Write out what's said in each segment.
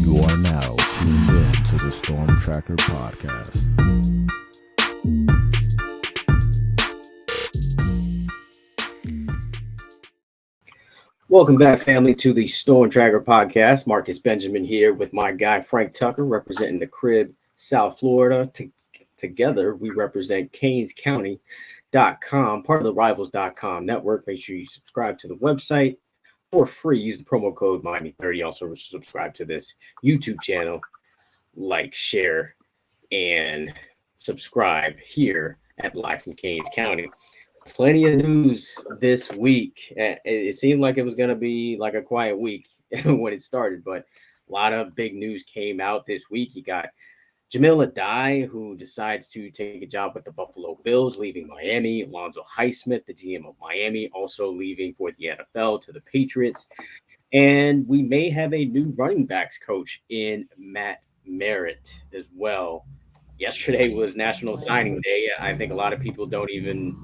You are now tuned in to the Storm Tracker podcast. Welcome back, family, to the Storm Tracker podcast. Marcus Benjamin here with my guy Frank Tucker, representing the crib, South Florida. Together, we represent CanesCounty.com, part of the Rivals.com network. Make sure you subscribe to the website for free. Use the promo code Miami30. Also, subscribe to this YouTube channel. Like, share, and subscribe here at Live from Canes County. Plenty of news this week. It seemed like it was going to be like a quiet week when it started, but a lot of big news came out this week. You got Jahmile Addae, who decides to take a job with the Buffalo Bills, leaving Miami. Alonzo Highshmith, the GM of Miami, also leaving for the NFL to the Patriots. And we may have a new running backs coach in Matt Merritt as well. Yesterday was National Signing Day. I think a lot of people don't even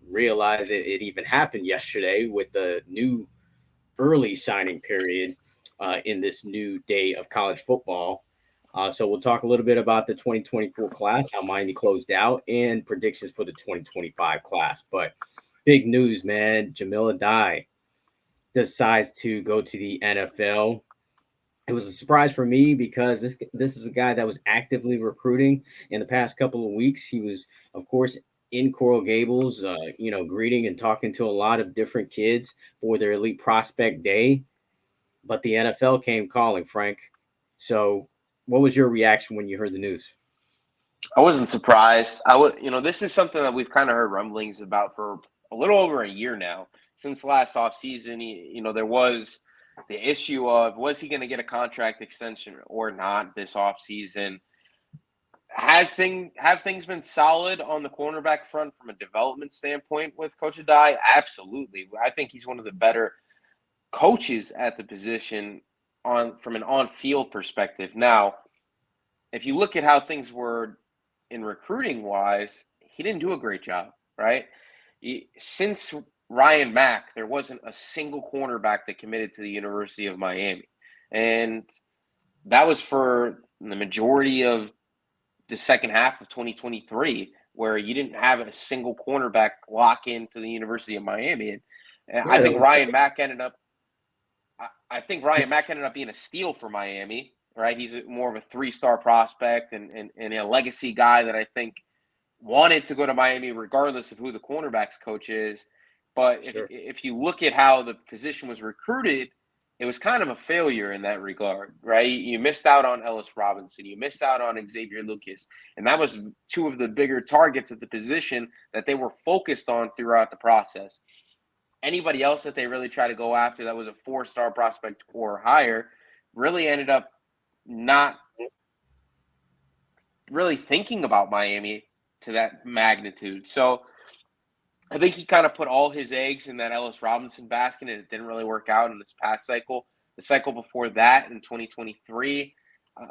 realize it even happened yesterday with the new early signing period in this new day of college football. So we'll talk a little bit about the 2024 class, how Miami closed out, and predictions for the 2025 class. But big news, man. Jahmile Addae decides to go to the NFL. It was a surprise for me because this is a guy that was actively recruiting in the past couple of weeks. He was, of course, in Coral Gables, greeting and talking to a lot of different kids for their elite prospect day. But the NFL came calling, Frank. So what was your reaction when you heard the news? I wasn't surprised. This is something that we've kind of heard rumblings about for a little over a year now. Since last offseason, there was the issue of, was he going to get a contract extension or not this offseason? Have things been solid on the cornerback front from a development standpoint with Coach Addae? Absolutely. I think he's one of the better coaches at the position from an on-field perspective. Now, if you look at how things were in recruiting-wise, he didn't do a great job, right? Since Ryan Mack, there wasn't a single cornerback that committed to the University of Miami. And that was for the majority of the second half of 2023, where you didn't have a single cornerback lock into the University of Miami. And Yeah, I think Ryan Mack ended up being a steal for Miami, right? He's more of a three-star prospect and a legacy guy that I think wanted to go to Miami regardless of who the cornerbacks coach is. But if you look at how the position was recruited, it was kind of a failure in that regard, right? You missed out on Ellis Robinson. You missed out on Xavier Lucas. And that was two of the bigger targets at the position that they were focused on throughout the process. Anybody else that they really tried to go after that was a four-star prospect or higher really ended up not really thinking about Miami to that magnitude. So I think he kind of put all his eggs in that Ellis Robinson basket, and it didn't really work out in this past cycle. The cycle before that in 2023,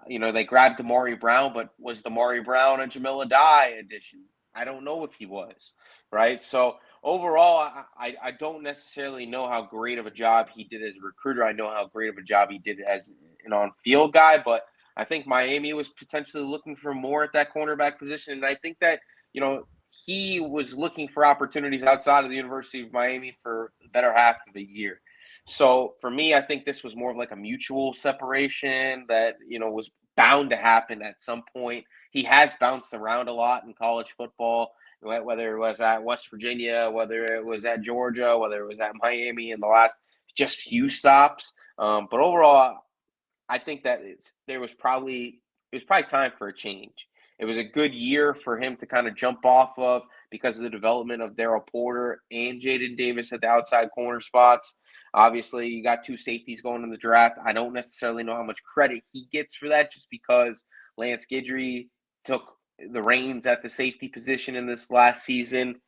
they grabbed Damari Brown, but was Damari Brown a Jahmile Addae addition? I don't know if he was, right? So overall, I don't necessarily know how great of a job he did as a recruiter. I know how great of a job he did as an on-field guy, but I think Miami was potentially looking for more at that cornerback position, and I think that, he was looking for opportunities outside of the University of Miami for the better half of a year. So for me, I think this was more of like a mutual separation that, was bound to happen at some point. He has bounced around a lot in college football, whether it was at West Virginia, whether it was at Georgia, whether it was at Miami in the last just few stops. But overall, I think that it was probably time for a change. It was a good year for him to kind of jump off of because of the development of Darryl Porter and Jaden Davis at the outside corner spots. Obviously, you got two safeties going in the draft. I don't necessarily know how much credit he gets for that just because Lance Guidry took the reins at the safety position in this last season.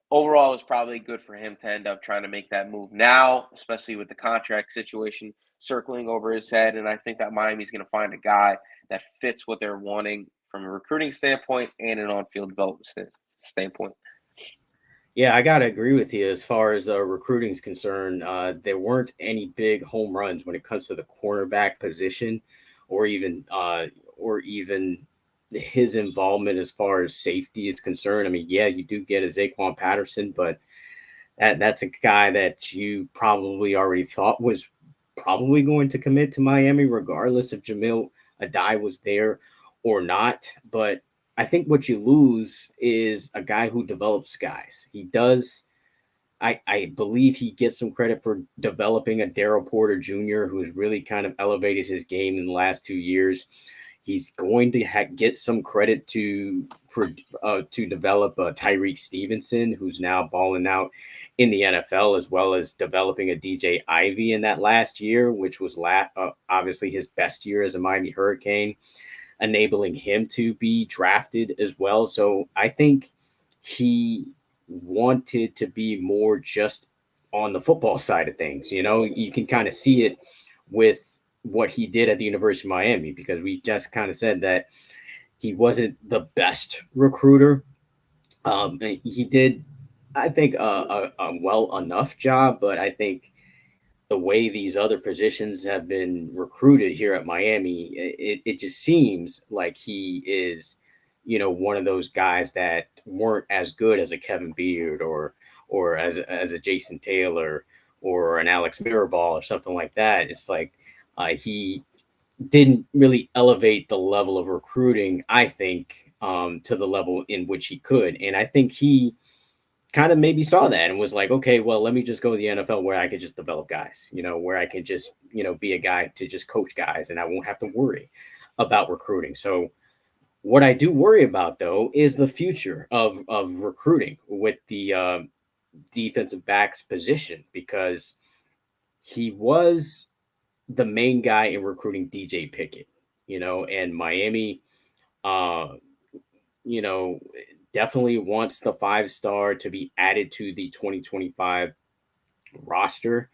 Overall, it was probably good for him to end up trying to make that move now, especially with the contract situation circling over his head. And I think that Miami's going to find a guy that fits what they're wanting from a recruiting standpoint and an on-field development standpoint. Yeah, I got to agree with you as far as recruiting is concerned. There weren't any big home runs when it comes to the cornerback position. or even his involvement as far as safety is concerned. I mean, yeah, you do get a Zaquan Patterson, but that's a guy that you probably already thought was probably going to commit to Miami, regardless if Jahmile Addae was there or not. But I think what you lose is a guy who develops guys. He does. I believe he gets some credit for developing a Daryl Porter Jr., who's really kind of elevated his game in the last 2 years. He's going to get some credit to develop Tyreek Stevenson, who's now balling out in the NFL, as well as developing a DJ Ivy in that last year, which was obviously his best year as a Miami Hurricane, enabling him to be drafted as well. So I think he wanted to be more just on the football side of things. You know, you can kind of see it with what he did at the University of Miami, because we just kind of said that he wasn't the best recruiter. He did, I think, a well enough job, but I think the way these other positions have been recruited here at Miami, it just seems like he is, one of those guys that weren't as good as a Kevin Beard or as a Jason Taylor or an Alex Mirabal or something like that. It's like he didn't really elevate the level of recruiting, I think, to the level in which he could. And I think he kind of maybe saw that and was like, okay, well, let me just go to the NFL where I could just develop guys, where I could just, be a guy to just coach guys and I won't have to worry about recruiting. So what I do worry about, though, is the future of recruiting with the defensive backs position, because he was the main guy in recruiting DJ Pickett, and Miami, uh, you know, definitely wants the 5-star to be added to the 2025 roster.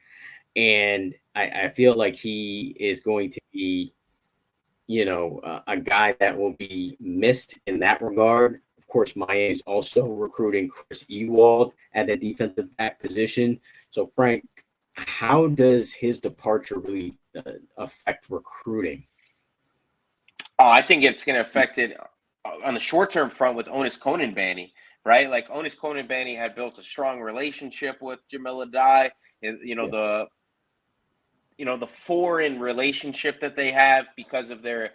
And I feel like he is going to be, a guy that will be missed in that regard. Of course, Miami is also recruiting Chris Ewald at the defensive back position. So, Frank, how does his departure really affect recruiting? Oh, I think it's going to affect it on the short-term front with Onis Konanbanny, right? Like Onis Konanbanny had built a strong relationship with Jahmile Addae, and the foreign relationship that they have because of their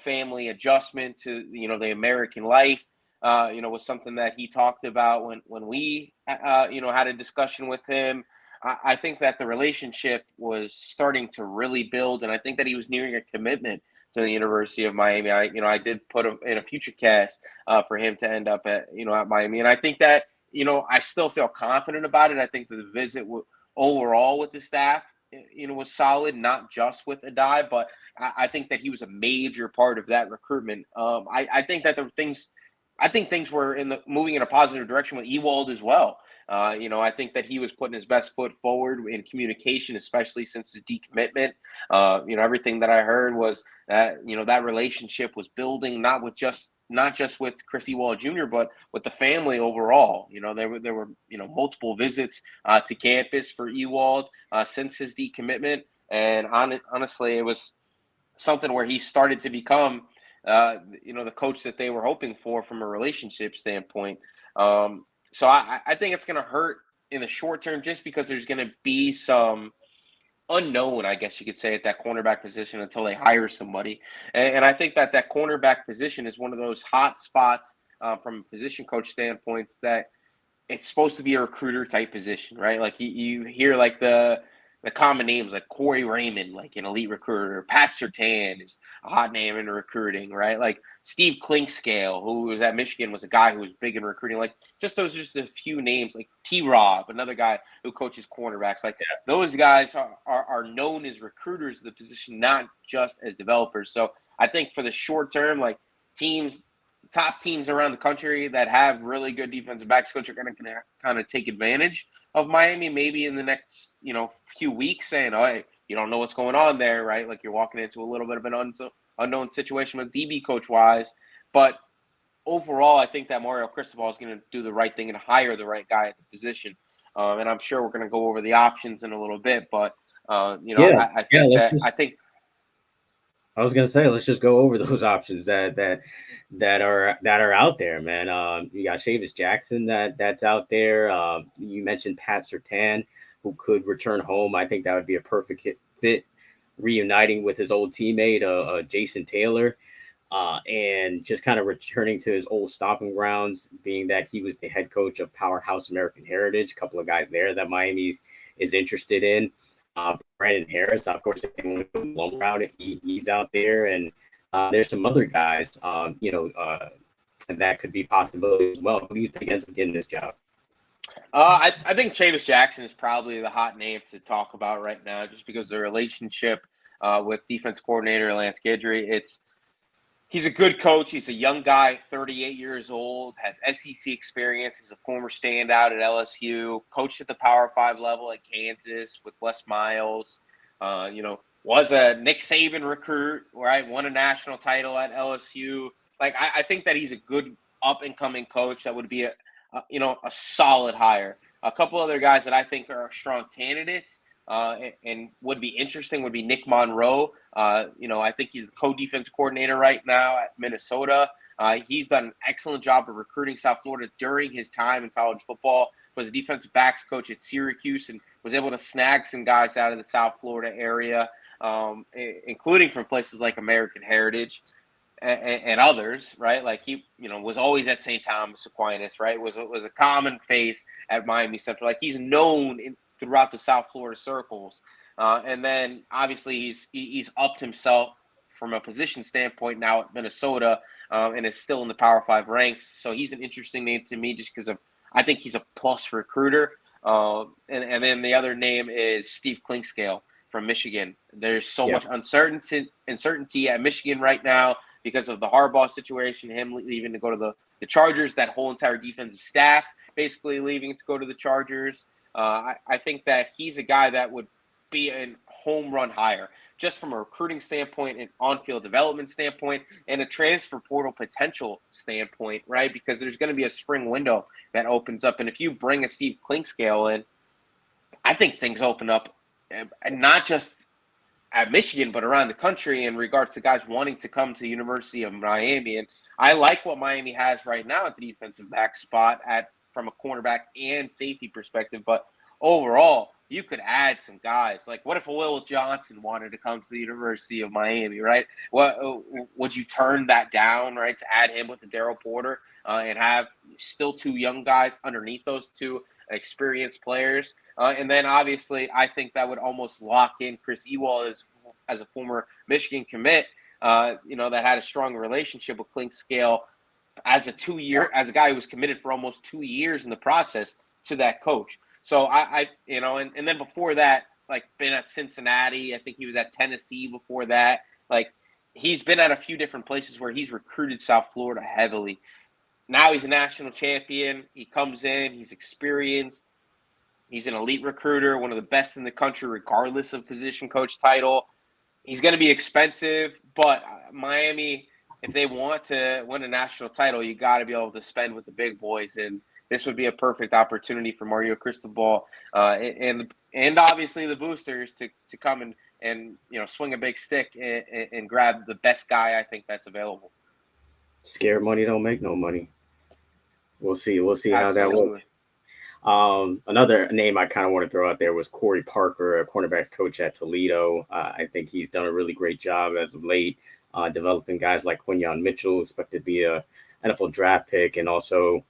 family adjustment to the American life. Was something that he talked about when we had a discussion with him. I think that the relationship was starting to really build, and I think that he was nearing a commitment to the University of Miami. I did put him in a future cast for him to end up at Miami, and I think that I still feel confident about it. I think that the visit overall with the staff was solid, not just with Addae, but I think that he was a major part of that recruitment. I think that things were moving in a positive direction with Ewald as well. I think that he was putting his best foot forward in communication, especially since his decommitment. Everything that I heard was that that relationship was building, not just with Chris Ewald Jr., but with the family overall. There were multiple visits to campus for Ewald since his decommitment, and honestly, it was something where he started to become the coach that they were hoping for from a relationship standpoint. So I think it's going to hurt in the short term just because there's going to be some unknown, I guess you could say, at that cornerback position until they hire somebody. And I think that cornerback position is one of those hot spots from a position coach standpoints that it's supposed to be a recruiter type position, right? Like you hear like the common names like Corey Raymond, like an elite recruiter. Pat Surtain is a hot name in recruiting, right? Like Steve Klinkscale, who was at Michigan, was a guy who was big in recruiting. Like those are just a few names. Like T-Rob, another guy who coaches cornerbacks. Like those guys are known as recruiters of the position, not just as developers. So I think for the short term, like top teams around the country that have really good defensive backs coach are going to kind of take advantage of Miami maybe in the next, few weeks, saying, oh, hey, you don't know what's going on there, right? Like you're walking into a little bit of an unknown situation with DB coach wise. But overall, I think that Mario Cristobal is going to do the right thing and hire the right guy at the position. And I'm sure we're going to go over the options in a little bit, but I think I was gonna say, let's just go over those options that are out there, man. You got Chavis Jackson that's out there. You mentioned Pat Surtain, who could return home. I think that would be a perfect fit, reuniting with his old teammate, Jason Taylor, and just kind of returning to his old stomping grounds, being that he was the head coach of Powerhouse American Heritage. A couple of guys there that Miami is interested in. Brandon Harris, of course, if they want to go the long route, he's out there, and there's some other guys, that could be possibility as well. Who do you think ends up getting this job? I think Chavis Jackson is probably the hot name to talk about right now, just because of the relationship with defense coordinator Lance Guidry. He's a good coach. He's a young guy, 38 years old, has SEC experience. He's a former standout at LSU, coached at the Power 5 level at Kansas with Les Miles. Was a Nick Saban recruit, right? Won a national title at LSU. I think that he's a good up-and-coming coach that would be a solid hire. A couple other guys that I think are strong candidates and would be interesting would be Nick Monroe. I think he's the co-defense coordinator right now at Minnesota. He's done an excellent job of recruiting South Florida during his time in college football. Was a defensive backs coach at Syracuse and was able to snag some guys out of the South Florida area, including from places like American Heritage and others, right? Like he, was always at St. Thomas Aquinas, right? Was a common face at Miami Central. Like he's known throughout the South Florida circles. And then obviously he's upped himself from a position standpoint now at Minnesota, and is still in the Power 5 ranks. So he's an interesting name to me just because I think he's a plus recruiter. And then the other name is Steve Klinkscale from Michigan. There's so much uncertainty at Michigan right now because of the Harbaugh situation, him leaving to go to the Chargers, that whole entire defensive staff basically leaving to go to the Chargers. I think that he's a guy that would be a home run hire just from a recruiting standpoint and on-field development standpoint and a transfer portal potential standpoint, right? Because there's going to be a spring window that opens up. And if you bring a Steve Klinkscale in, I think things open up, and not just at Michigan, but around the country in regards to guys wanting to come to the University of Miami. And I like what Miami has right now at the defensive back spot from a cornerback and safety perspective. But overall, you could add some guys. Like, what if Will Johnson wanted to come to the University of Miami, right? Would you turn that down, right, to add him with the Daryl Porter and have still two young guys underneath those two experienced players? And then, obviously, I think that would almost lock in Chris Ewald as a former Michigan commit, that had a strong relationship with Klinkscale as a guy who was committed for almost 2 years in the process to that coach. So and then before that, like, been at Cincinnati. I think he was at Tennessee before that. Like, he's been at a few different places where he's recruited South Florida heavily. Now he's a national champion. He comes in, he's experienced. He's an elite recruiter, one of the best in the country, regardless of position coach title. He's going to be expensive, but Miami, if they want to win a national title, you got to be able to spend with the big boys, and this would be a perfect opportunity for Mario Cristobal and obviously the boosters to come and swing a big stick and grab the best guy I think that's available. Scared money don't make no money. We'll see Absolutely. how that works. Another name I kind of want to throw out there was Corey Parker, a cornerback coach at Toledo. I think he's done a really great job as of late, developing guys like Quinyon Mitchell, expected to be a NFL draft pick, and also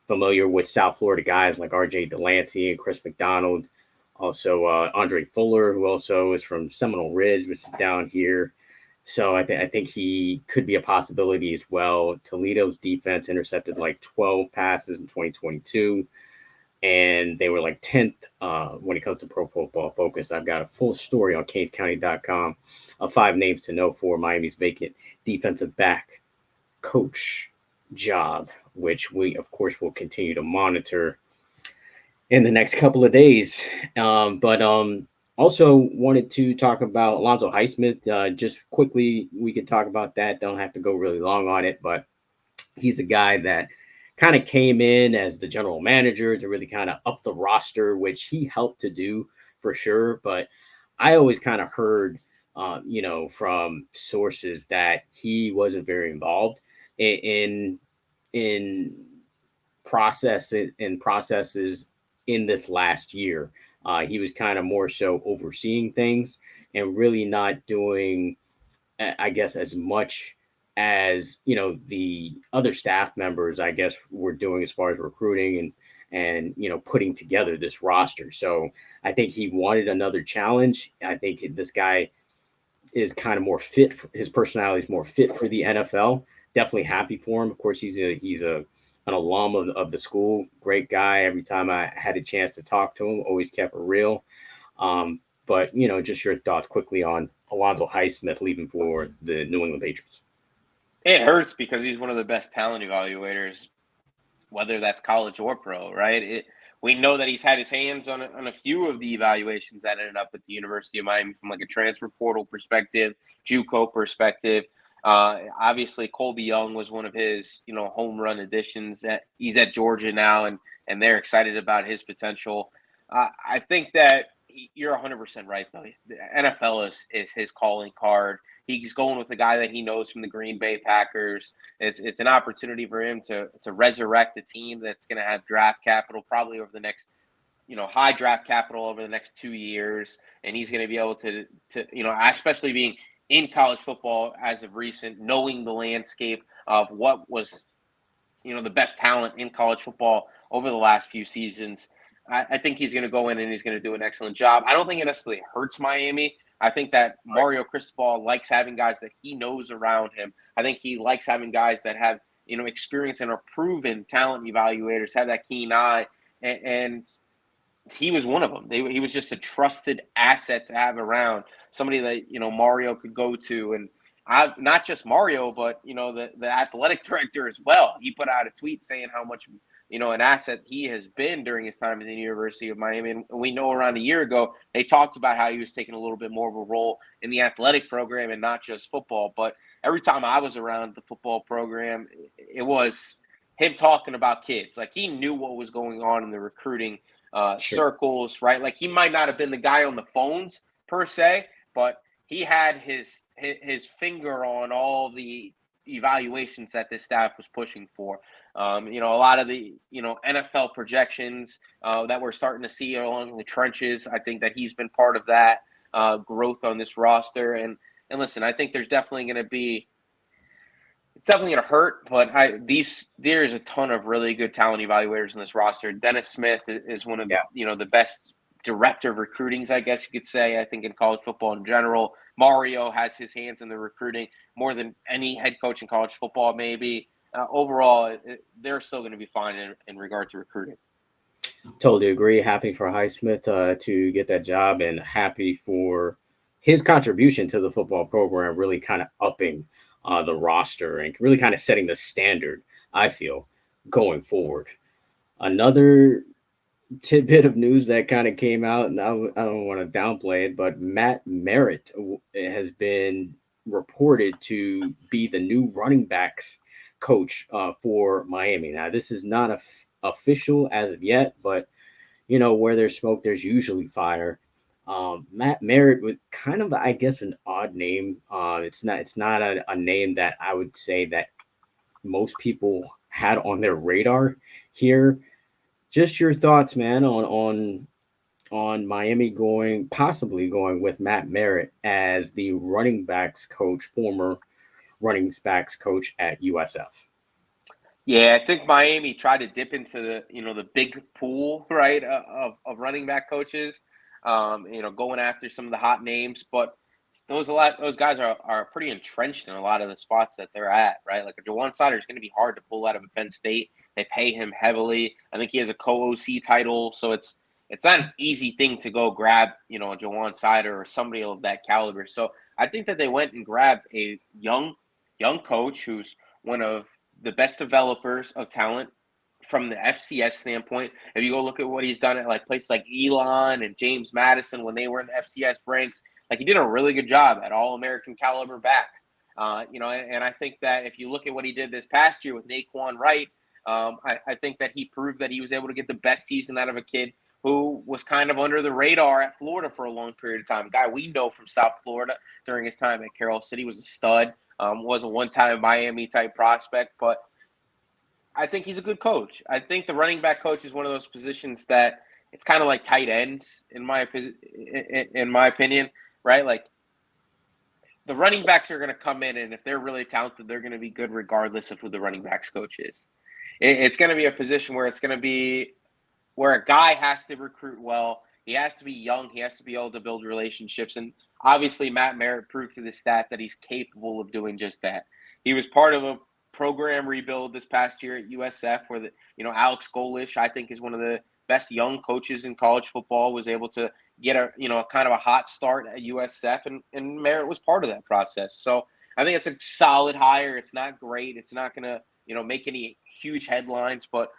familiar with South Florida guys like R.J. Delancey and Chris McDonald. Also, Andre Fuller, who also is from Seminole Ridge, which is down here. So I think he could be a possibility as well. Toledo's defense intercepted like 12 passes in 2022. And they were like 10th when it comes to Pro Football Focus. I've got a full story on CanesCounty.com of 5 names to know for Miami's vacant defensive back coach job, which we, of course, will continue to monitor in the next couple of days. But also wanted to talk about Alonzo Highshmith. Just quickly, we could talk about that. Don't have to go really long on it, but he's a guy that kind of came in as the general manager to really kind of up the roster, which he helped to do for sure. But I always kind of heard from sources that he wasn't very involved in processes in this last year. He was kind of more so overseeing things and really not doing, I guess, as much as the other staff members, I guess, were doing as far as recruiting and putting together this roster. So I think he wanted another challenge. I think this guy is kind of more fit. His personality is more fit for the NFL. Definitely happy for him. Of course, he's an alum of the school. Great guy. Every time I had a chance to talk to him, always kept it real. But just your thoughts quickly on Alonzo Highshmith leaving for the New England Patriots. It hurts because he's one of the best talent evaluators, whether that's college or pro, right? We know that he's had his hands on a few of the evaluations that ended up at the University of Miami from like a transfer portal perspective, JUCO perspective. Obviously, Colby Young was one of his, home run additions. He's at Georgia now, and they're excited about his potential. I think that you're 100% right, though. The NFL is his calling card. He's going with a guy that he knows from the Green Bay Packers. It's an opportunity for him to resurrect a team that's going to have draft capital probably over the next, high draft capital over the next 2 years. And he's going to be able to especially being in college football as of recent, knowing the landscape of what was, the best talent in college football over the last few seasons. I think he's going to go in and he's going to do an excellent job. I don't think it necessarily hurts Miami. I think that Mario Cristobal likes having guys that he knows around him. I think he likes having guys that have, experience and are proven talent evaluators, have that keen eye. And he was one of them. He was just a trusted asset to have around, somebody that, Mario could go to. And not just Mario, but, the athletic director as well. He put out a tweet saying how much an asset he has been during his time at the University of Miami. And we know around a year ago, they talked about how he was taking a little bit more of a role in the athletic program and not just football. But every time I was around the football program, it was him talking about kids. Like, he knew what was going on in the recruiting circles, right? Like, he might not have been the guy on the phones per se, but he had his finger on all the evaluations that this staff was pushing for. A lot of the, NFL projections that we're starting to see along the trenches, I think that he's been part of that growth on this roster. And listen, I think there's definitely going to be, it's definitely going to hurt, but there's a ton of really good talent evaluators in this roster. Dennis Smith is one of the best director of recruitings, I guess you could say, I think, in college football in general. Mario has his hands in the recruiting more than any head coach in college football, maybe. Overall, they're still going to be fine in regard to recruiting. Totally agree. Happy for Highsmith to get that job, and happy for his contribution to the football program, really kind of upping the roster and really kind of setting the standard, I feel, going forward. Another tidbit of news that kind of came out, and I don't want to downplay it, but Matt Merritt has been reported to be the new running backs coach for Miami. Now, this is not official as of yet, but where there's smoke, there's usually fire. Matt Merritt was kind of, I guess, an odd name. It's not a name that I would say that most people had on their radar here. Just your thoughts, man, on Miami possibly going with Matt Merritt as the running backs coach, former running backs coach at USF. Yeah, I think Miami tried to dip into the big pool, right, of running back coaches, going after some of the hot names, but those guys are pretty entrenched in a lot of the spots that they're at, right? Like, a Jawan Sider is going to be hard to pull out of a Penn State. They pay him heavily. I think he has a co-OC title, so it's not an easy thing to go grab, a Jawan Sider or somebody of that caliber. So I think that they went and grabbed a young coach who's one of the best developers of talent from the FCS standpoint. If you go look at what he's done at places like Elon and James Madison when they were in the FCS ranks, he did a really good job at All-American caliber backs. And I think that if you look at what he did this past year with Naquan Wright, I think that he proved that he was able to get the best season out of a kid who was kind of under the radar at Florida for a long period of time. A guy we know from South Florida during his time at Carroll City, was a stud, was a one-time Miami-type prospect, but I think he's a good coach. I think the running back coach is one of those positions that it's kind of like tight ends, in my opinion, right? Like, the running backs are going to come in, and if they're really talented, they're going to be good regardless of who the running backs coach is. It's going to be a position where it's going to be where a guy has to recruit well. He has to be young. He has to be able to build relationships. And obviously, Matt Merritt proved to the stat that he's capable of doing just that. He was part of a program rebuild this past year at USF where, Alex Golish, I think, is one of the best young coaches in college football, was able to get a kind of a hot start at USF, and Merritt was part of that process. So I think it's a solid hire. It's not great. It's not going to, make any huge headlines, but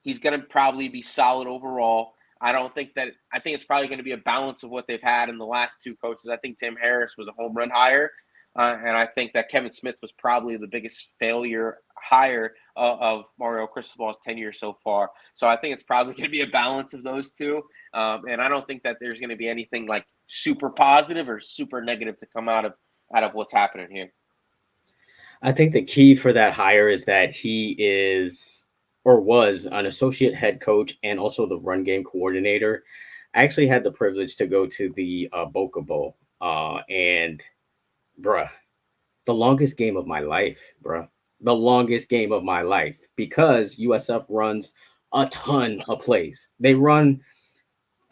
he's going to probably be solid overall. I think it's probably going to be a balance of what they've had in the last two coaches. I think Tim Harris was a home run hire. And I think that Kevin Smith was probably the biggest failure hire of Mario Cristobal's tenure so far. So I think it's probably going to be a balance of those two. And I don't think that there's going to be anything like super positive or super negative to come out of what's happening here. I think the key for that hire is that he is or was an associate head coach and also the run game coordinator. I actually had the privilege to go to the Boca Bowl and bruh, the longest game of my life, bruh. The longest game of my life, because USF runs a ton of plays. They run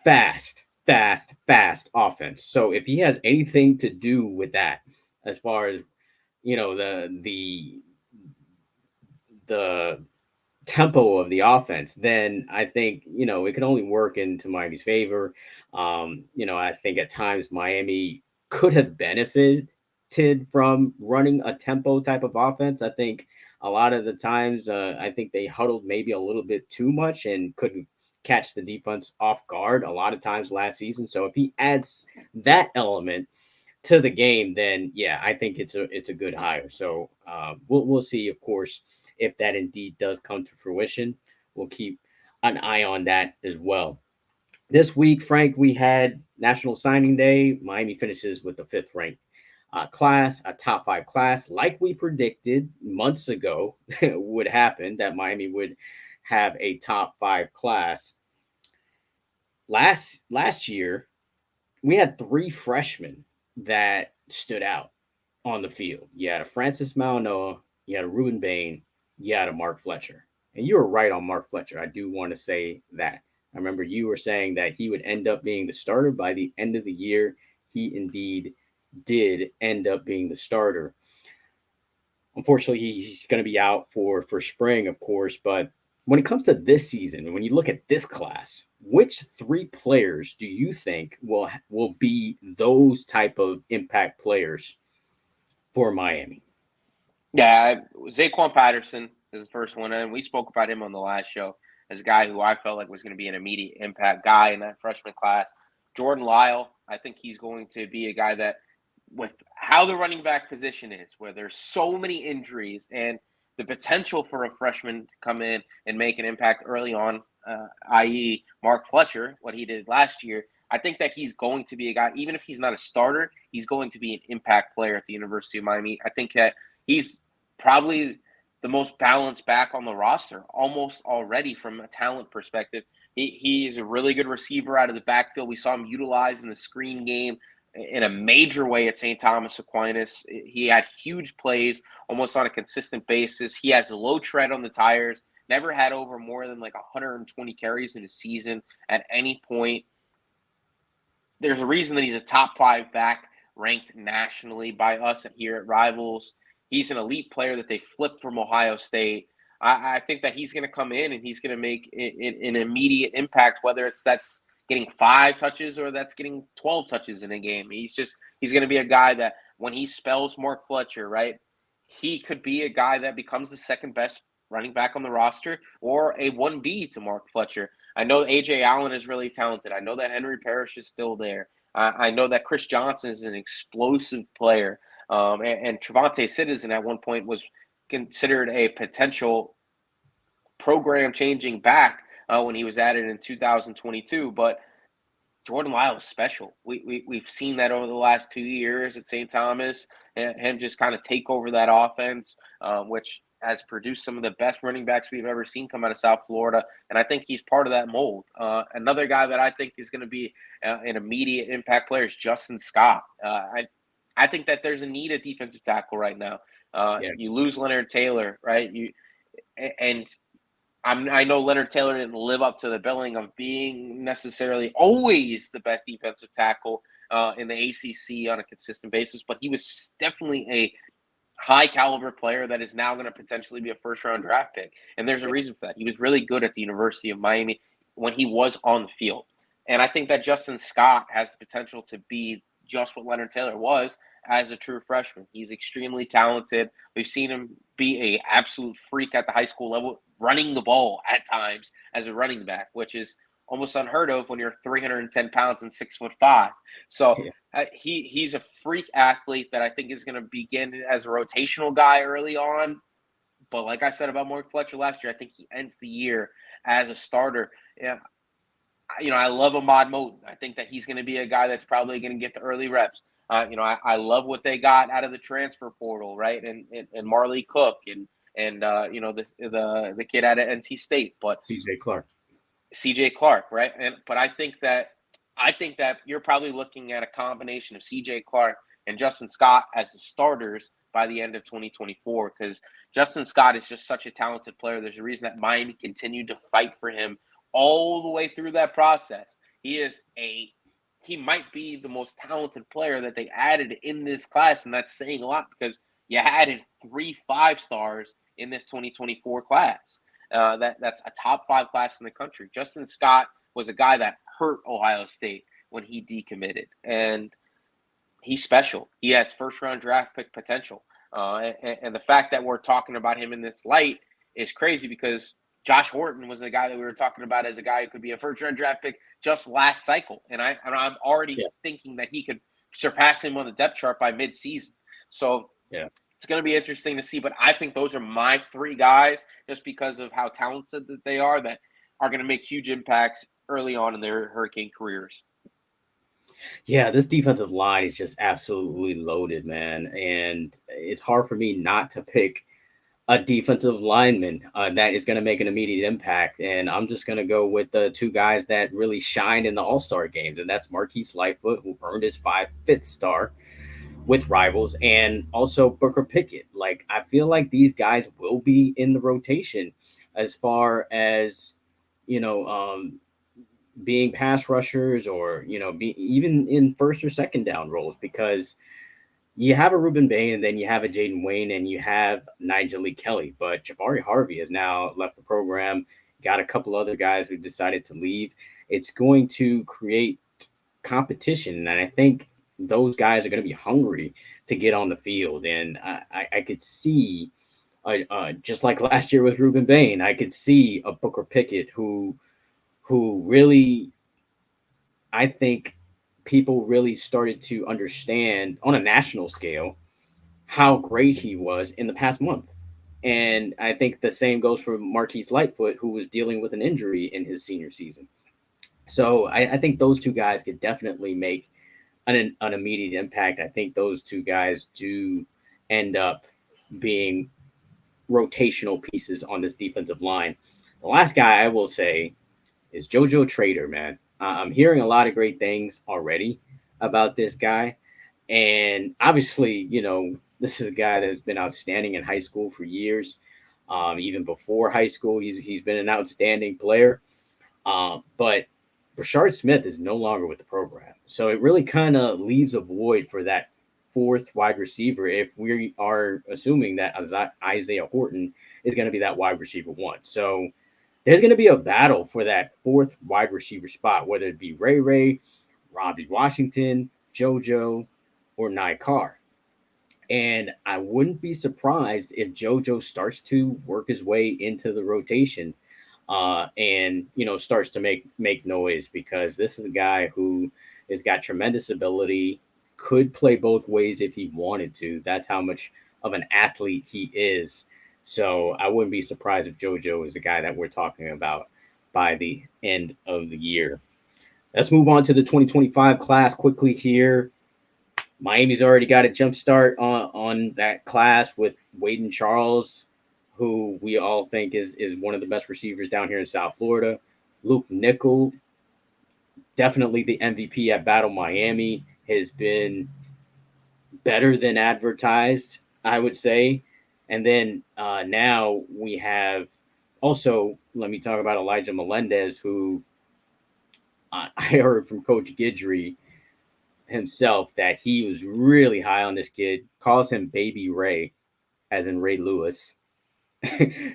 fast offense. So if he has anything to do with that, as far as the tempo of the offense, then I think it can only work into Miami's favor. I think at times Miami could have benefited from running a tempo type of offense. I think a lot of the times, I think they huddled maybe a little bit too much and couldn't catch the defense off guard a lot of times last season. So if he adds that element to the game, then yeah, I think it's a good hire. So we'll see, of course, if that indeed does come to fruition. We'll keep an eye on that as well. This week, Frank, we had National Signing Day. Miami finishes with the 5th ranked class, a top 5 class, like we predicted months ago would happen, that Miami would have a top 5 class. Last year, we had 3 freshmen that stood out on the field. You had a Francis Mauigoa, you had a Rueben Bain, you had a Mark Fletcher. And you were right on Mark Fletcher. I do want to say that. I remember you were saying that he would end up being the starter by the end of the year. He indeed did end up being the starter. Unfortunately, he's going to be out for spring, of course. But when it comes to this season, and when you look at this class, which 3 players do you think will be those type of impact players for Miami? Yeah, Zaquan Patterson is the first one, and we spoke about him on the last show as a guy who I felt like was going to be an immediate impact guy in that freshman class. Jordan Lyle, I think he's going to be a guy that, with how the running back position is, where there's so many injuries and the potential for a freshman to come in and make an impact early on, i.e. Mark Fletcher, what he did last year, I think that he's going to be a guy, even if he's not a starter, he's going to be an impact player at the University of Miami. I think that he's probably the most balanced back on the roster almost already from a talent perspective. He is a really good receiver out of the backfield. We saw him utilized in the screen game in a major way at St. Thomas Aquinas. He had huge plays almost on a consistent basis. He has a low tread on the tires, never had over more than like 120 carries in a season at any point. There's a reason that he's a top 5 back ranked nationally by us here at Rivals. He's an elite player that they flipped from Ohio State. I think that he's going to come in and he's going to make an immediate impact, whether that's getting 5 touches or that's getting 12 touches in a game. He's going to be a guy that when he spells Mark Fletcher, right, he could be a guy that becomes the second best running back on the roster or a 1B to Mark Fletcher. I know A.J. Allen is really talented. I know that Henry Parrish is still there. I know that Chris Johnson is an explosive player. And Trevante Citizen at one point was considered a potential program-changing back when he was added in 2022. But Jordan Lyle is special. We've seen that over the last 2 years at St. Thomas, and him just kind of take over that offense, which has produced some of the best running backs we've ever seen come out of South Florida. And I think he's part of that mold. Another guy that I think is going to be an immediate impact player is Justin Scott. I think that there's a need at defensive tackle right now. You lose Leonard Taylor, right? I know Leonard Taylor didn't live up to the billing of being necessarily always the best defensive tackle in the ACC on a consistent basis, but he was definitely a high caliber player that is now going to potentially be a first-round draft pick. And there's a reason for that. He was really good at the University of Miami when he was on the field. And I think that Justin Scott has the potential to be just what Leonard Taylor was as a true freshman. He's extremely talented. We've seen him be an absolute freak at the high school level, running the ball at times as a running back, which is almost unheard of when you're 310 pounds and 6'5". So he's a freak athlete that I think is going to begin as a rotational guy early on. But like I said about Mark Fletcher last year, I think he ends the year as a starter. I love Ahmad Moten. I think that he's going to be a guy that's probably going to get the early reps. I love what they got out of the transfer portal, right? And Marley Cook and the kid out of NC State, but CJ Clark, right? But I think that you're probably looking at a combination of CJ Clark and Justin Scott as the starters by the end of 2024, because Justin Scott is just such a talented player. There's a reason that Miami continued to fight for him all the way through that process. He might be the most talented player that they added in this class, and that's saying a lot because you added 3 5-stars in this 2024 class. That's a top 5 class in the country. Justin Scott was a guy that hurt Ohio State when he decommitted, and he's special. He has first-round draft pick potential. And the fact that we're talking about him in this light is crazy because Josh Horton was the guy that we were talking about as a guy who could be a first-round draft pick just last cycle. And I'm already thinking that he could surpass him on the depth chart by mid-season. So it's going to be interesting to see. But I think those are my 3 guys just because of how talented that they are that are going to make huge impacts early on in their Hurricane careers. Yeah, this defensive line is just absolutely loaded, man. And it's hard for me not to pick a defensive lineman that is going to make an immediate impact. And I'm just going to go with the 2 guys that really shined in the All-Star games. And that's Marquise Lightfoot, who earned his 5th star with Rivals, and also Booker Pickett. Like, I feel like these guys will be in the rotation as far as, being pass rushers or, even in first or second down roles, because you have a Rueben Bain and then you have a Jaden Wayne and you have Nigel Lee Kelly, but Jabari Harvey has now left the program, got a couple other guys who decided to leave. It's going to create competition. And I think those guys are going to be hungry to get on the field. And I could see, just like last year with Rueben Bain, I could see a Booker Pickett who really, I think, people really started to understand on a national scale how great he was in the past month. And I think the same goes for Marquise Lightfoot, who was dealing with an injury in his senior season. So I think those 2 guys could definitely make an immediate impact. I think those 2 guys do end up being rotational pieces on this defensive line. The last guy I will say is JoJo Trader, man. I'm hearing a lot of great things already about this guy. And obviously, this is a guy that has been outstanding in high school for years. Even before high school, he's been an outstanding player. But Brashard Smith is no longer with the program. So it really kind of leaves a void for that 4th wide receiver if we are assuming that Isaiah Horton is going to be that wide receiver 1. So there's going to be a battle for that 4th wide receiver spot, whether it be Ray, Robbie Washington, JoJo, or Nye Carr. And I wouldn't be surprised if JoJo starts to work his way into the rotation and, starts to make noise, because this is a guy who has got tremendous ability, could play both ways if he wanted to. That's how much of an athlete he is. So I wouldn't be surprised if JoJo is the guy that we're talking about by the end of the year. Let's move on to the 2025 class quickly here. Miami's already got a jump start on that class with Waden Charles, who we all think is one of the best receivers down here in South Florida. Luke Nickel, definitely the MVP at Battle Miami, has been better than advertised, I would say. And then now we have also, let me talk about Elijah Melendez, who I heard from Coach Guidry himself that he was really high on this kid, calls him Baby Ray, as in Ray Lewis.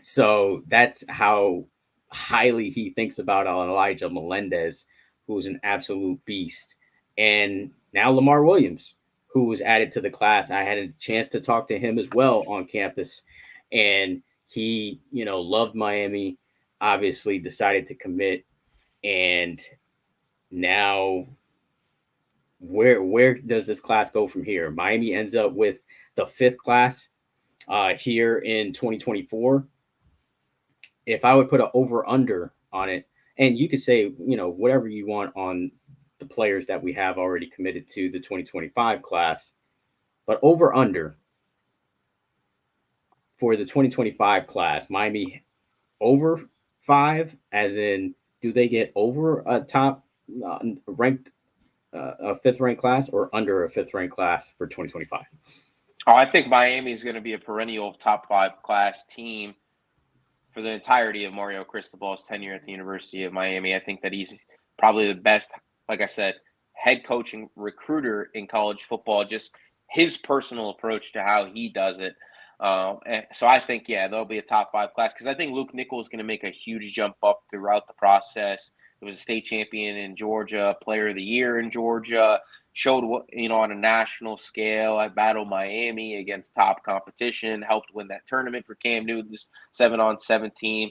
So that's how highly he thinks about Elijah Melendez, who's an absolute beast. And now Lamar Williams, who was added to the class. I had a chance to talk to him as well on campus. And he, loved Miami, obviously decided to commit. And now where does this class go from here? Miami ends up with the fifth class here in 2024. If I would put an over under on it, and you could say, whatever you want on the players that we have already committed to the 2025 class, but over under for the 2025 class, Miami over 5, as in, do they get over a top ranked a fifth ranked class, or under a fifth ranked class for 2025? Oh, I think Miami is going to be a perennial top 5 class team for the entirety of Mario Cristobal's tenure at the University of Miami. I think that he's probably the best, like I said, head coaching recruiter in college football, just his personal approach to how he does it. And so I think, there'll be a top 5 class, because I think Luke Nickel is going to make a huge jump up throughout the process. He was a state champion in Georgia, player of the year in Georgia, showed what, on a national scale at Battle Miami against top competition, helped win that tournament for Cam Newton's 7-on-7 team.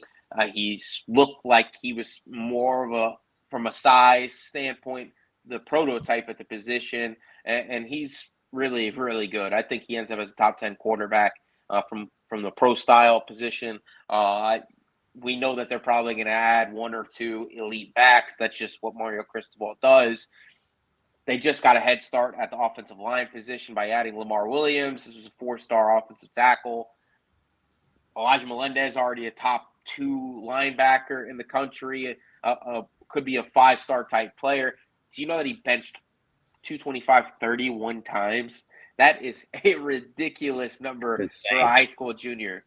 He looked like he was more of from a size standpoint, the prototype at the position, and he's really, really good. I think he ends up as a top 10 quarterback from the pro style position. We know that they're probably going to add 1 or 2 elite backs. That's just what Mario Cristobal does. They just got a head start at the offensive line position by adding Lamar Williams. This was a 4-star offensive tackle. Elijah Melendez, already a top 2 linebacker in the country, could be a 5-star type player. Do you know that he benched 225 31 times? That is a ridiculous number for a high school junior.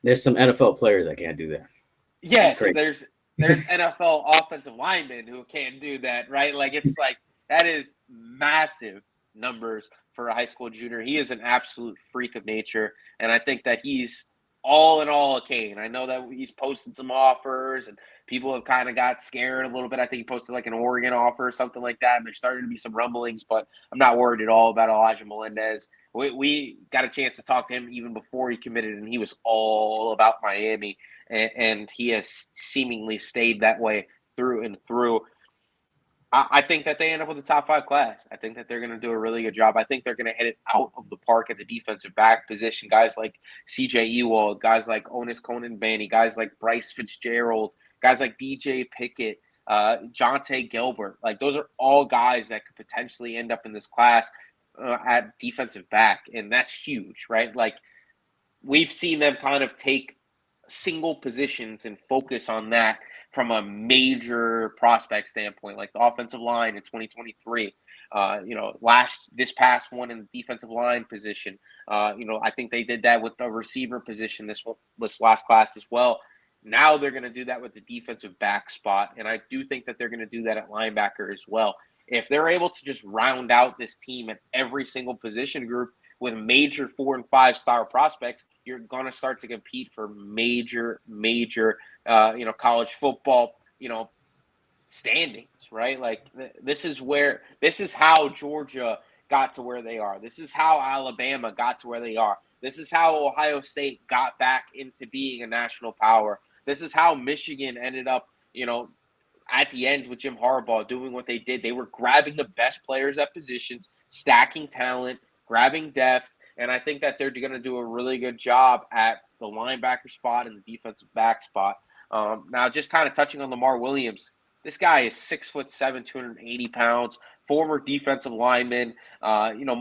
There's some NFL players that can't do that. Yes, there's NFL offensive linemen who can't do that, right? That is massive numbers for a high school junior. He is an absolute freak of nature, and I think that he's all in all a Kane. I know that he's posted some offers, and people have kind of got scared a little bit. I think he posted an Oregon offer or something like that, and there's starting to be some rumblings, but I'm not worried at all about Elijah Melendez. We got a chance to talk to him even before he committed, and he was all about Miami, and he has seemingly stayed that way through and through. I think that they end up with a top 5 class. I think that they're going to do a really good job. I think they're going to hit it out of the park at the defensive back position. Guys like C.J. Ewald, guys like Onis Conan-Banny, guys like Bryce Fitzgerald, guys like DJ Pickett, Jonte Gilbert. Those are all guys that could potentially end up in this class at defensive back, and that's huge, right? We've seen them kind of take single positions and focus on that from a major prospect standpoint, like the offensive line in 2023. This past one in the defensive line position. I think they did that with the receiver position this last class as well. Now they're going to do that with the defensive back spot, and I do think that they're going to do that at linebacker as well. If they're able to just round out this team at every single position group with major 4- and 5-star prospects, you're going to start to compete for major, college football, standings, right? This is how Georgia got to where they are. This is how Alabama got to where they are. This is how Ohio State got back into being a national power. This is how Michigan ended up, at the end with Jim Harbaugh doing what they did. They were grabbing the best players at positions, stacking talent, grabbing depth, and I think that they're going to do a really good job at the linebacker spot and the defensive back spot. Now, just kind of touching on Lamar Williams, this guy is 6'7", 280 pounds, former defensive lineman.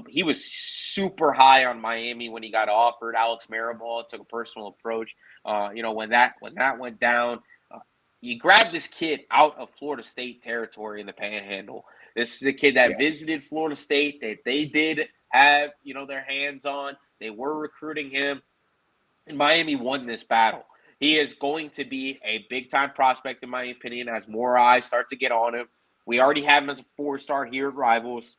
He was super high on Miami when he got offered. Alex Maribel took a personal approach. When that went down, you grab this kid out of Florida State territory in the Panhandle. This is a kid that visited Florida State, that they did have, their hands on. They were recruiting him, and Miami won this battle. He is going to be a big-time prospect, in my opinion, as more eyes start to get on him. We already have him as a 4-star here at Rivals.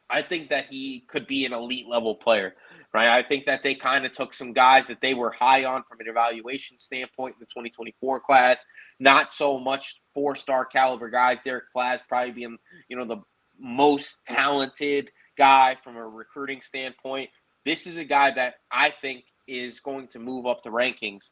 I think that he could be an elite-level player, right? I think that they kind of took some guys that they were high on from an evaluation standpoint in the 2024 class, not so much 4-star caliber guys. Derek Class probably being, the most talented guy from a recruiting standpoint. This is a guy that I think is going to move up the rankings.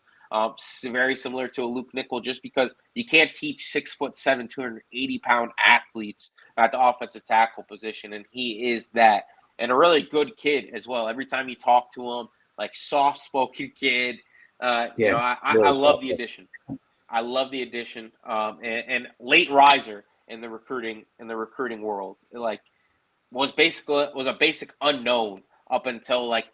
Very similar to a Luke Nickel, just because you can't teach 6'7", 280-pound athletes at the offensive tackle position, and he is that. And a really good kid as well. Every time you talk to him, like soft-spoken kid. I love the addition. I love the addition. And late riser in the recruiting world. Like was a basic unknown up until like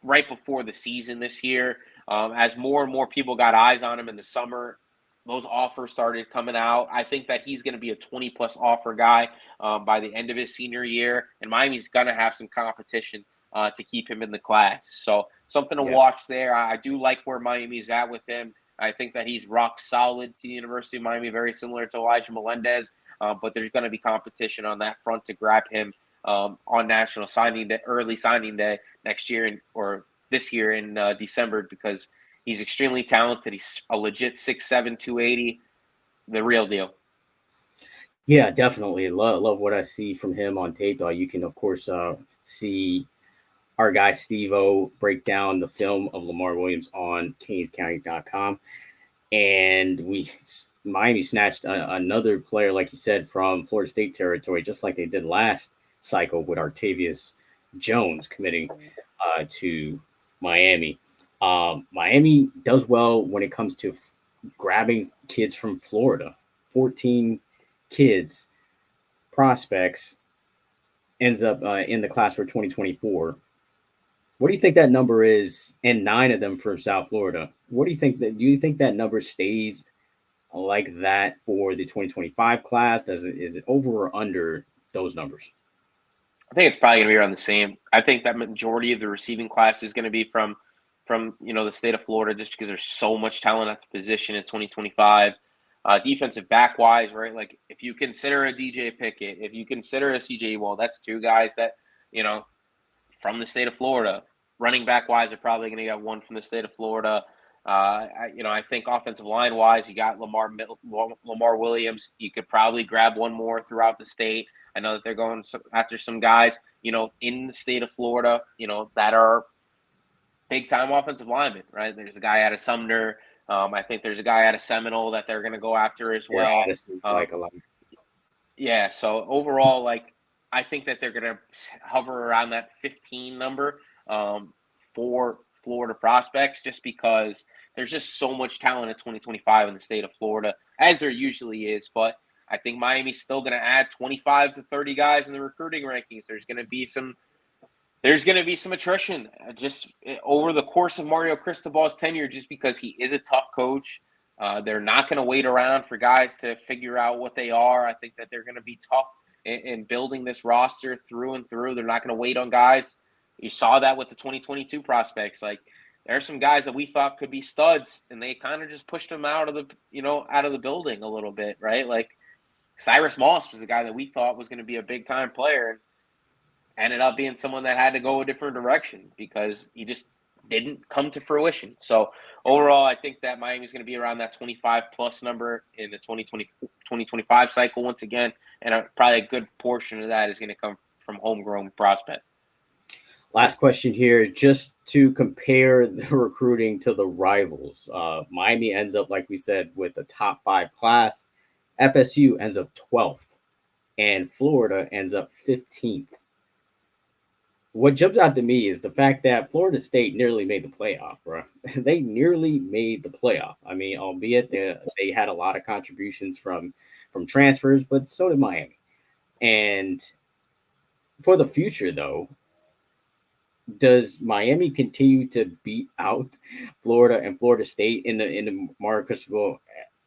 right before the season this year. As more and more people got eyes on him in the summer, those offers started coming out. I think that he's going to be a 20-plus offer guy by the end of his senior year, and Miami's going to have some competition to keep him in the class. So something to watch there. I do like where Miami's at with him. I think that he's rock solid to the University of Miami, very similar to Elijah Melendez, but there's going to be competition on that front to grab him on National Signing Day, early signing day next year or this year in December, because he's extremely talented. He's a legit 6'7", 280, the real deal. Yeah, definitely. Love what I see from him on tape. You can, of course, see our guy Steve-O break down the film of Lamar Williams on CanesCounty.com. And Miami snatched another player, like you said, from Florida State territory, just like they did last cycle with Artavius Jones committing to Miami. Miami does well when it comes to grabbing kids from Florida. 14 kids, prospects, ends up in the class for 2024. What do you think that number is? And 9 of them for South Florida. Do you think that number stays like that for the 2025 class? Is it over or under those numbers? I think it's probably going to be around the same. I think that majority of the receiving class is going to be from the state of Florida, just because there's so much talent at the position in 2025. Defensive back wise, right? Like if you consider a DJ Pickett, if you consider a CJ, well, that's 2 guys that from the state of Florida. Running back wise, they're probably going to get 1 from the state of Florida. I think offensive line wise, you got Lamar Williams. You could probably grab 1 more throughout the state. I know that they're going after some guys, in the state of Florida, that are big-time offensive linemen, right? There's a guy out of Sumner. I think there's a guy out of Seminole that they're going to go after as well. Like a lot. Yeah, so overall, I think that they're going to hover around that 15 number for Florida prospects, just because there's just so much talent in 2025 in the state of Florida, as there usually is. But I think Miami's still going to add 25 to 30 guys in the recruiting rankings. There's going to be some attrition just over the course of Mario Cristobal's tenure, just because he is a tough coach. They're not going to wait around for guys to figure out what they are. I think that they're going to be tough in building this roster through and through. They're not going to wait on guys. You saw that with the 2022 prospects. Like, there are some guys that we thought could be studs, and they kind of just pushed them out of the building a little bit, right? Like, Cyrus Moss was the guy that we thought was going to be a big-time player, and ended up being someone that had to go a different direction because he just didn't come to fruition. So overall, I think that Miami's going to be around that 25-plus number in the 2025 cycle once again, and probably a good portion of that is going to come from homegrown prospects. Last question here, just to compare the recruiting to the rivals. Miami ends up, like we said, with the top 5 class. FSU ends up 12th, and Florida ends up 15th. what jumps out to me is the fact that Florida State nearly made the playoff, bro. They nearly made the playoff. I mean, albeit they had a lot of contributions from transfers, but so did Miami. And for the future, though, does Miami continue to beat out Florida and Florida State in the Mario Cristobal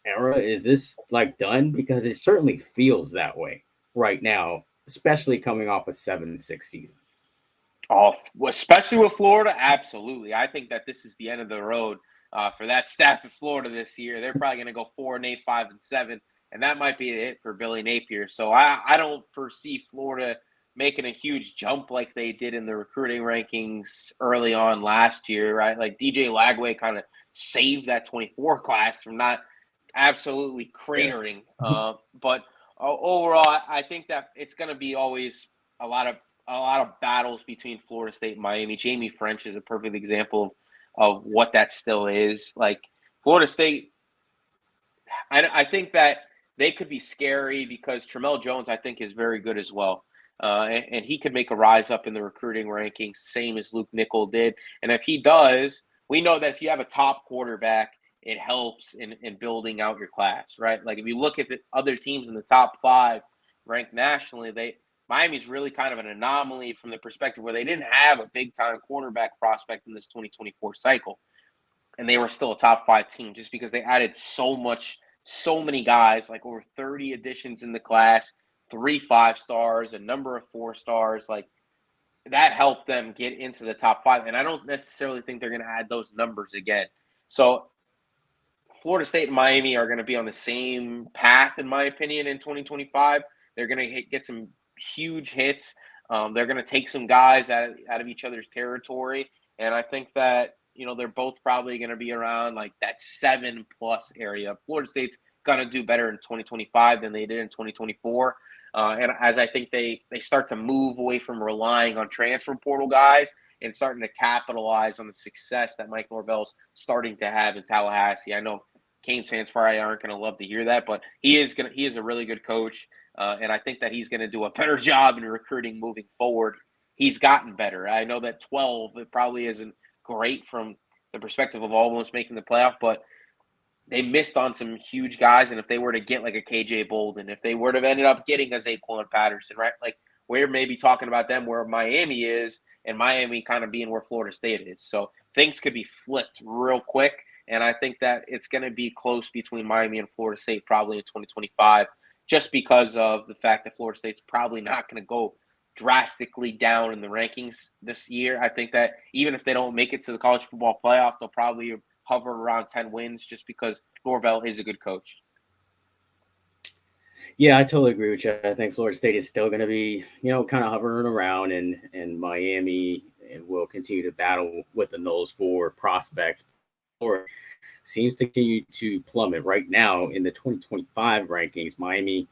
era? Is this like done? Because it certainly feels that way right now, especially coming off a 7-6 season. Oh, especially with Florida, absolutely. I think that this is the end of the road for that staff in Florida this year. They're probably going to go 4-8, 5-7, and that might be it for Billy Napier. So I don't foresee Florida making a huge jump like they did in the recruiting rankings early on last year, right? Like DJ Lagway kind of saved that 24 class from not absolutely cratering. But overall, I think that it's going to be always a lot of battles between Florida State and Miami. Jamie French is a perfect example of what that still is. Like Florida State, I think that they could be scary because Tramel Jones, I think, is very good as well. And he could make a rise up in the recruiting rankings, same as Luke Nickel did. And if he does, we know that if you have a top quarterback, it helps in building out your class, right? Like if you look at the other teams in the top 5 ranked nationally, Miami's really kind of an anomaly from the perspective where they didn't have a big-time quarterback prospect in this 2024 cycle. And they were still a top 5 team just because they added so many guys, like over 30 additions in the class, 3 5-stars, a number of 4-stars. Like that helped them get into the top 5. And I don't necessarily think they're going to add those numbers again. So Florida State and Miami are going to be on the same path, in my opinion, in 2025. They're going to get some huge hits. They're going to take some guys out of each other's territory. And I think that, they're both probably going to be around like that 7+ area. Florida State's going to do better in 2025 than they did in 2024. And as I think they start to move away from relying on transfer portal guys and starting to capitalize on the success that Mike Norvell's starting to have in Tallahassee. I know Canes fans probably aren't going to love to hear that, but he is a really good coach. And I think that he's going to do a better job in recruiting moving forward. He's gotten better. I know that 12, it probably isn't great from the perspective of almost making the playoff, but they missed on some huge guys. And if they were to get like a KJ Bolden, if they would have ended up getting a Zaquan Patterson, right? Like we're maybe talking about them where Miami is and Miami kind of being where Florida State is. So things could be flipped real quick. And I think that it's going to be close between Miami and Florida State probably in 2025, just because of the fact that Florida State's probably not going to go drastically down in the rankings this year. I think that even if they don't make it to the college football playoff, they'll probably hover around 10 wins just because Norvell is a good coach. Yeah, I totally agree with you. I think Florida State is still going to be, kind of hovering around, and Miami will continue to battle with the Knowles for prospects. Florida seems to continue to plummet right now in the 2025 rankings. Miami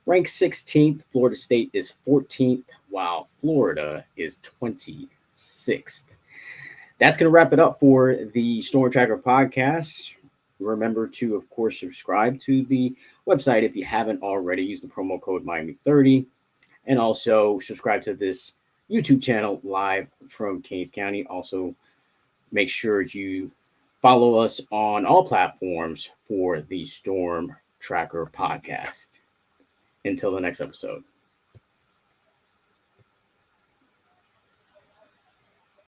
ranks 16th. Florida State is 14th, while Florida is 26th. That's going to wrap it up for the Storm Tracker podcast. Remember to, of course, subscribe to the website if you haven't already. Use the promo code Miami30. And also subscribe to this YouTube channel live from Canes County. Also, make sure you follow us on all platforms for the Storm Tracker podcast. Until the next episode.